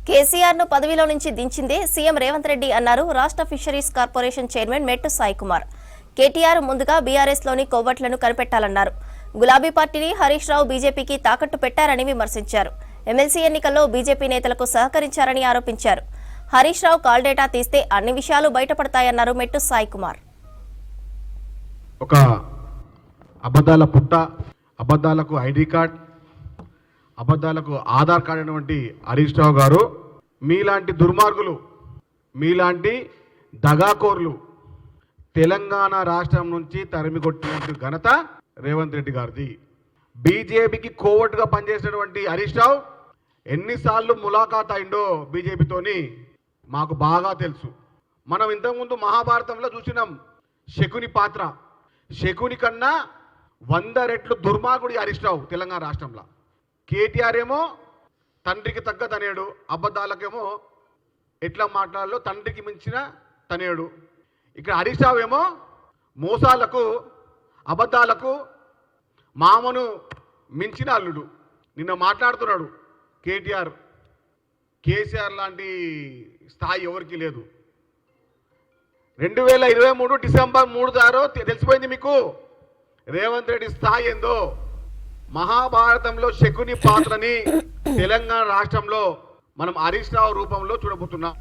కేసీఆర్ ను పదవిలో నుంచి దించిందే సీఎం రేవంత్ రెడ్డి అన్నారు రాష్ట్ర ఫిషరీస్ కార్పొరేషన్ చైర్మన్ మెట్టు సాయి కుమార్. కేటీఆర్ ముందుగా బీఆర్ఎస్ లోని కొవ్వట్లను కనిపెట్టాలన్నారు. గులాబీ పార్టీని హరీష్ రావు బీజేపీకి తాకట్టు పెట్టారని విమర్శించారు. ఎమ్మెల్సీ ఎన్నికల్లో బీజేపీ నేతలకు సహకరించారని ఆరోపించారు. హరీష్ రావు కాల్ డేటా తీస్తే అన్ని విషయాలు బయటపడతాయన్నారు మెట్టు సాయి కుమార్. ఒక అబద్ధాల పుట్ట, అబద్ధాలకు ఐడి కార్డ్, అబద్ధాలకు ఆధార్ కార్డు అయినటువంటి హరీష్ రావు గారు మీలాంటి దుర్మార్గులు, మీలాంటి దగాకోర్లు తెలంగాణ రాష్ట్రం నుంచి తరిమి కొట్టినటువంటి ఘనత రేవంత్ రెడ్డి గారిది. బీజేపీకి కోవట్టుగా పనిచేసినటువంటి హరీష్ రావు ఎన్నిసార్లు ములాఖాత్ అయిందో బీజేపీతోని మాకు బాగా తెలుసు. మనం ఇంతకుముందు మహాభారతంలో చూసినాం శకుని పాత్ర. శకుని కన్నా 100 రెట్లు దుర్మార్గుడి హరీష్ రావు తెలంగాణ రాష్ట్రంలో. కేటీఆర్ ఏమో తండ్రికి తగ్గ తనేడు, అబద్ధాలకేమో ఎట్లా మాట్లాడాలో తండ్రికి మించిన తనేడు. ఇక్కడ హరీష్ రావు ఏమో మోసాలకు, అబద్ధాలకు మామను మించిన అల్లుడు. నిన్న మాట్లాడుతున్నాడు కేసీఆర్ లాంటి స్థాయి ఎవరికి లేదు. 2023 డిసెంబర్ 3 తెలిసిపోయింది మీకు రేవంత్ రెడ్డి స్థాయి ఏందో. మహాభారతంలో శకుని పాత్రని తెలంగాణ రాష్ట్రంలో మనం హరీష్ రావు రూపంలో చూడబోతున్నాం.